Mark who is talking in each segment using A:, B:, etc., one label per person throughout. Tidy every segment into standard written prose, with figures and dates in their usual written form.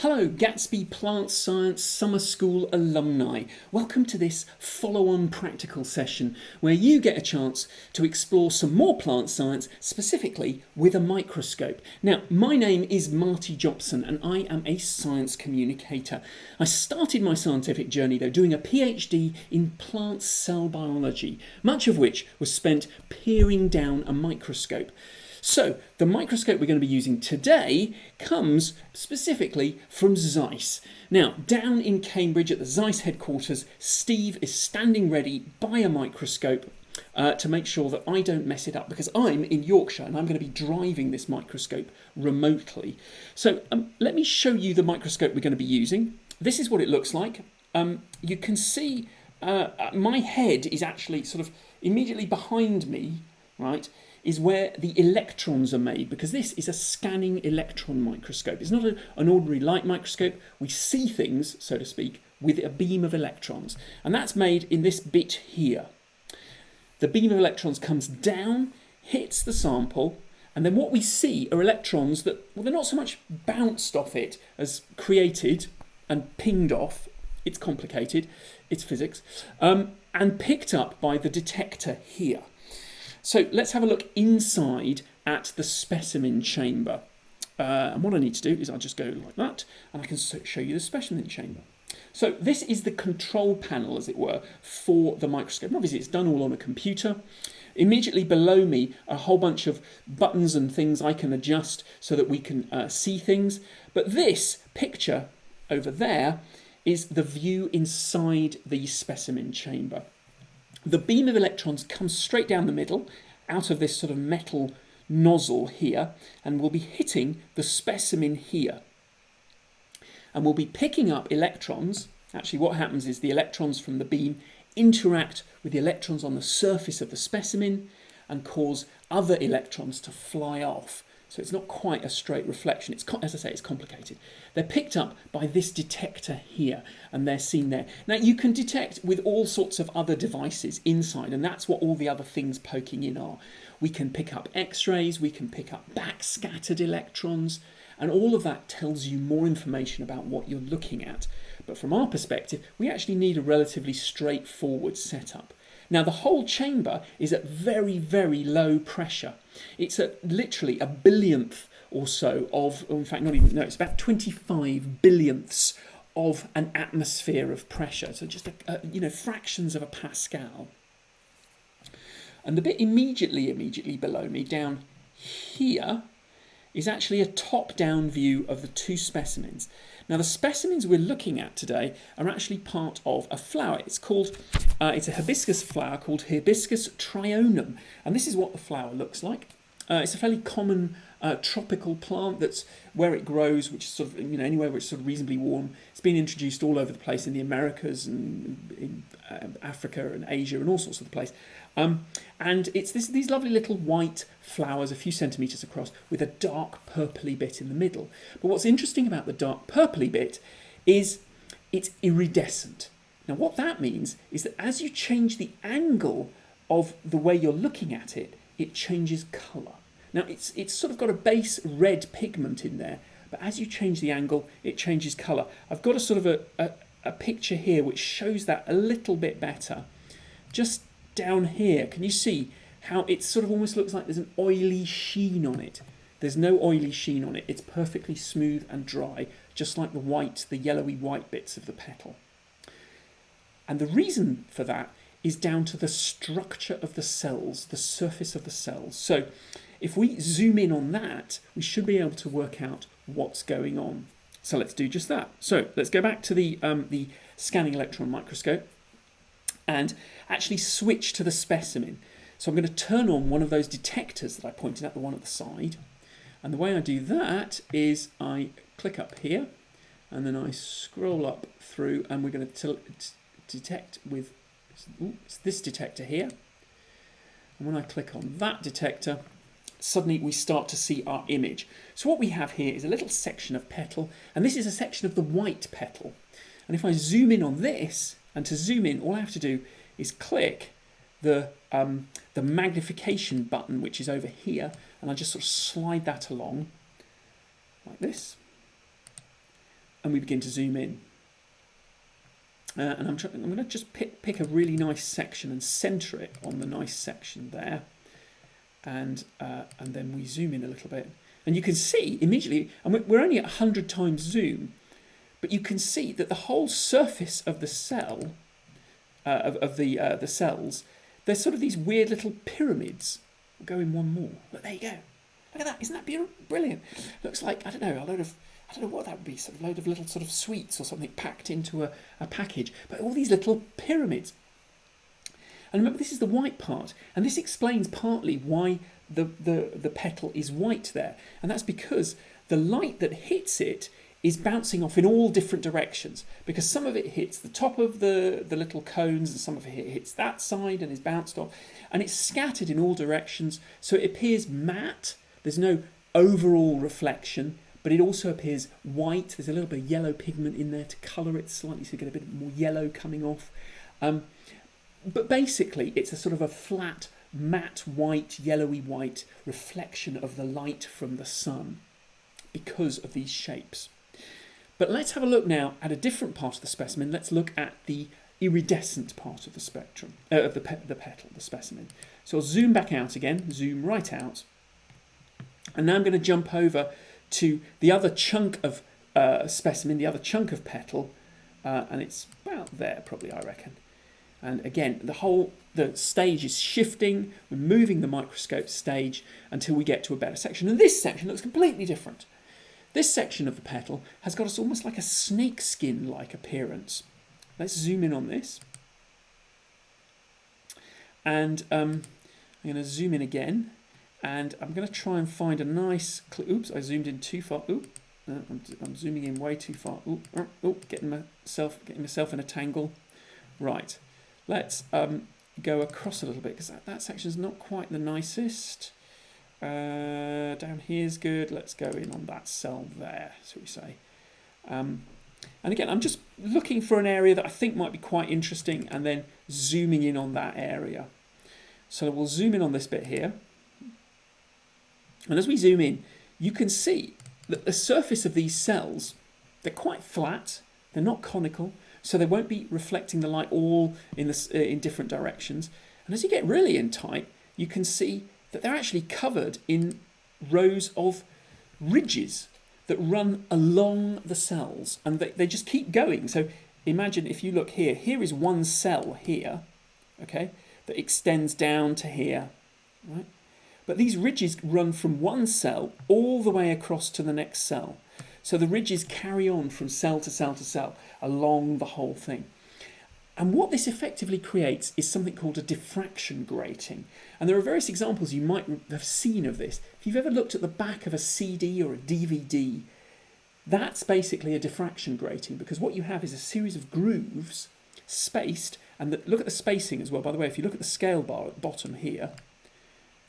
A: Hello Gatsby Plant Science Summer School alumni. Welcome to this follow-on practical session where you get a chance to explore some more plant science, specifically with a microscope. Now, my name is Marty Jopson and I am a science communicator. I started my scientific journey though doing a PhD in plant cell biology, much of which was spent peering down a microscope. So, the microscope we're going to be using today comes specifically from Zeiss. Now, down in Cambridge at the Zeiss headquarters, Steve is standing ready by a microscope to make sure that I don't mess it up, because I'm in Yorkshire and I'm going to be driving this microscope remotely. So, let me show you the microscope we're going to be using. This is what it looks like. You can see my head is actually sort of immediately behind me, right? Is where the electrons are made, because this is a scanning electron microscope. It's not an ordinary light microscope. We see things, so to speak, with a beam of electrons, and that's made in this bit here. The beam of electrons comes down, hits the sample, and then what we see are electrons that, well, they're not so much bounced off it as created and pinged off. It's complicated, it's physics, and picked up by the detector here. So let's have a look inside at the specimen chamber. And what I need to do is I'll just go like that, and I can show you the specimen chamber. So this is the control panel, as it were, for the microscope. And obviously it's done all on a computer. Immediately below me are a whole bunch of buttons and things I can adjust so that we can see things. But this picture over there is the view inside the specimen chamber. The beam of electrons comes straight down the middle, out of this sort of metal nozzle here, and will be hitting the specimen here. And we'll be picking up electrons. Actually, what happens is the electrons from the beam interact with the electrons on the surface of the specimen and cause other electrons to fly off. So it's not quite a straight reflection. It's, as I say, it's complicated. They're picked up by this detector here, and they're seen there. Now, you can detect with all sorts of other devices inside, and that's what all the other things poking in are. We can pick up X-rays, we can pick up backscattered electrons, and all of that tells you more information about what you're looking at. But from our perspective, we actually need a relatively straightforward setup. Now, the whole chamber is at very, very low pressure. It's at literally a billionth or so of, or in fact, not even, no, it's about 25 billionths of an atmosphere of pressure. So just, fractions of a Pascal. And the bit immediately below me, down here, is actually a top-down view of the two specimens. Now, the specimens we're looking at today are actually part of a flower. It's called, it's a hibiscus flower called Hibiscus trionum, and this is what the flower looks like. It's a fairly common tropical plant that's where it grows, which is sort of, anywhere where it's sort of reasonably warm. It's been introduced all over the place in the Americas and in Africa and Asia and all sorts of the place. And it's these lovely little white flowers, a few centimetres across, with a dark purpley bit in the middle. But what's interesting about the dark purpley bit is it's iridescent. Now, what that means is that as you change the angle of the way you're looking at it, it changes colour. Now, it's sort of got a base red pigment in there, but as you change the angle, it changes colour. I've got a sort of a picture here which shows that a little bit better. Just down here, can you see how it sort of almost looks like there's an oily sheen on it? There's no oily sheen on it. It's perfectly smooth and dry, just like the yellowy white bits of the petal. And the reason for that is down to the structure of the cells, the surface of the cells. So if we zoom in on that, we should be able to work out what's going on. So let's do just that. So let's go back to the scanning electron microscope and actually switch to the specimen. So I'm going to turn on one of those detectors that I pointed at, the one at the side. And the way I do that is I click up here and then I scroll up through, and we're going to detect with this detector here. And when I click on that detector, suddenly we start to see our image. So what we have here is a little section of petal, and this is a section of the white petal. And if I zoom in on this, and to zoom in, all I have to do is click the magnification button, which is over here, and I just sort of slide that along like this. and we begin to zoom in. And I'm going to just pick a really nice section and centre it on the nice section there, and then we zoom in a little bit, and you can see immediately, and we're only at 100 times zoom, but you can see that the whole surface of the cell, of the cells, there's sort of these weird little pyramids. We'll go in one more. But there you go. Look at that. Isn't that brilliant? Looks like, I don't know what that would be, sort of load of little sort of sweets or something packed into a package. But all these little pyramids. And remember, this is the white part, and this explains partly why the petal is white there. And that's because the light that hits it is bouncing off in all different directions, because some of it hits the top of the little cones and some of it hits that side and is bounced off, and it's scattered in all directions, so it appears matte. There's no overall reflection, but it also appears white. There's a little bit of yellow pigment in there to colour it slightly, so you get a bit more yellow coming off. But basically, it's a sort of a flat, matte white, yellowy white reflection of the light from the sun because of these shapes. But let's have a look now at a different part of the specimen. Let's look at the iridescent part of the spectrum, of the petal, the specimen. So I'll zoom back out again, zoom right out. And now I'm going to jump over to the other chunk of specimen, the other chunk of petal, and it's about there probably, I reckon. And again, the stage is shifting. We're moving the microscope stage until we get to a better section. And this section looks completely different. This section of the petal has got almost like a snake skin-like appearance. Let's zoom in on this. And I'm going to zoom in again. And I'm going to try and find a nice... Oops, I zoomed in too far. I'm zooming in way too far. Getting myself in a tangle. Right. Let's go across a little bit, because that section is not quite the nicest. Down here's good. Let's go in on that cell there, so we say. And again, I'm just looking for an area that I think might be quite interesting and then zooming in on that area. So we'll zoom in on this bit here. And as we zoom in, you can see that the surface of these cells, they're quite flat. They're not conical, so they won't be reflecting the light all in different directions. And as you get really in tight, you can see that they're actually covered in rows of ridges that run along the cells, and they just keep going. So imagine if you look here, here is one cell here, okay, that extends down to here, right? But these ridges run from one cell all the way across to the next cell. So the ridges carry on from cell to cell to cell along the whole thing. And what this effectively creates is something called a diffraction grating. And there are various examples you might have seen of this. If you've ever looked at the back of a CD or a DVD, that's basically a diffraction grating, because what you have is a series of grooves spaced, and look at the spacing as well. By the way, if you look at the scale bar at the bottom here,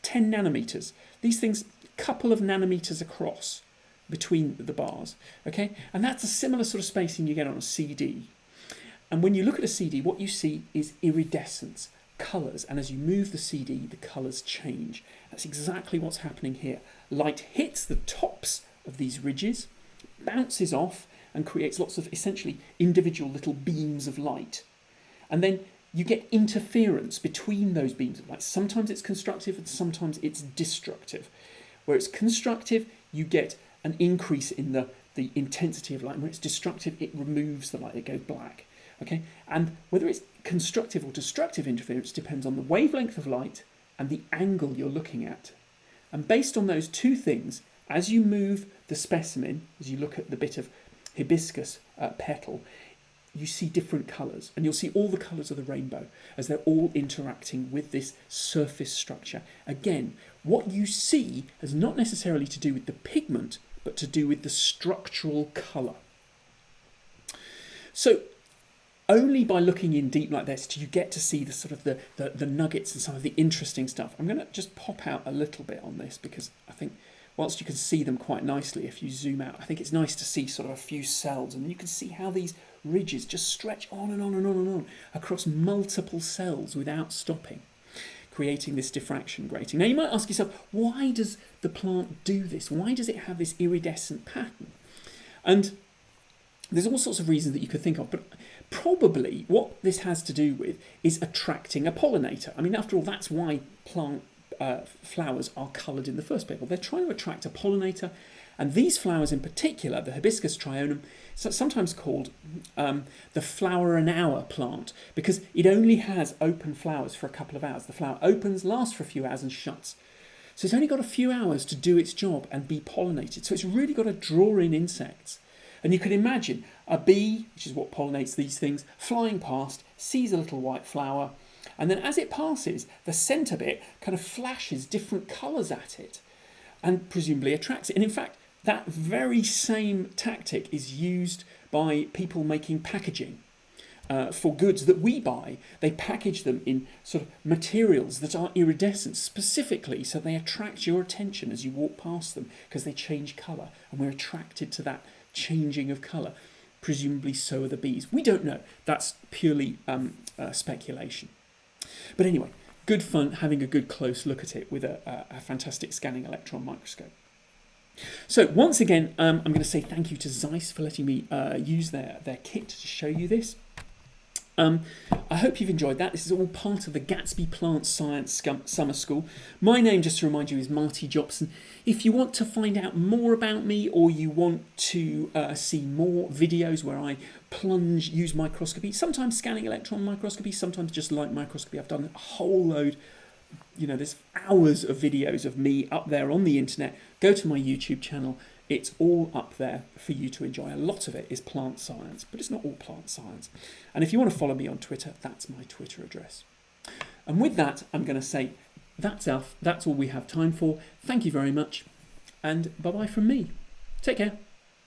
A: 10 nanometers. These things, a couple of nanometers across between the bars, okay? And that's a similar sort of spacing you get on a CD. And when you look at a CD, what you see is iridescence, colours, and as you move the CD, the colours change. That's exactly what's happening here. Light hits the tops of these ridges, bounces off, and creates lots of essentially individual little beams of light. And then you get interference between those beams of light. Sometimes it's constructive and sometimes it's destructive. Where it's constructive, you get an increase in the intensity of light. And when it's destructive, it removes the light, it goes black. Okay, and whether it's constructive or destructive interference depends on the wavelength of light and the angle you're looking at. And based on those two things, as you move the specimen, as you look at the bit of hibiscus petal, you see different colours, and you'll see all the colours of the rainbow as they're all interacting with this surface structure. Again, what you see has not necessarily to do with the pigment, but to do with the structural colour. So only by looking in deep like this do you get to see the sort of the nuggets and some of the interesting stuff. I'm going to just pop out a little bit on this, because I think whilst you can see them quite nicely if you zoom out, I think it's nice to see sort of a few cells, and you can see how these ridges just stretch on and on and on and on across multiple cells without stopping, creating this diffraction grating. Now you might ask yourself, why does the plant do this? Why does it have this iridescent pattern? And There's all sorts of reasons that you could think of, but probably what this has to do with is attracting a pollinator. I mean, after all, that's why plant flowers are coloured in the first place. Well, they're trying to attract a pollinator, and these flowers in particular, the Hibiscus trionum, is sometimes called the flower an hour plant, because it only has open flowers for a couple of hours. The flower opens, lasts for a few hours and shuts. So it's only got a few hours to do its job and be pollinated. So it's really got to draw in insects. And you can imagine a bee, which is what pollinates these things, flying past, sees a little white flower, and then as it passes, the centre bit kind of flashes different colours at it and presumably attracts it. And in fact, that very same tactic is used by people making packaging for goods that we buy. They package them in sort of materials that are iridescent specifically so they attract your attention as you walk past them because they change colour, and we're attracted to that changing of colour. Presumably so are the bees. We don't know. That's purely speculation. But anyway, good fun having a good close look at it with a fantastic scanning electron microscope. So once again, I'm going to say thank you to Zeiss for letting me use their kit to show you this. I hope you've enjoyed that. This is all part of the Gatsby Plant Science Summer School. My name, just to remind you, is Marty Jopson. If you want to find out more about me, or you want to see more videos where I use microscopy, sometimes scanning electron microscopy, sometimes just light microscopy. I've done a whole load. There's hours of videos of me up there on the internet. Go to my YouTube channel. It's all up there for you to enjoy. A lot of it is plant science, but it's not all plant science. And if you want to follow me on Twitter, that's my Twitter address. And with that, I'm going to say that's all we have time for. Thank you very much, and bye-bye from me. Take care.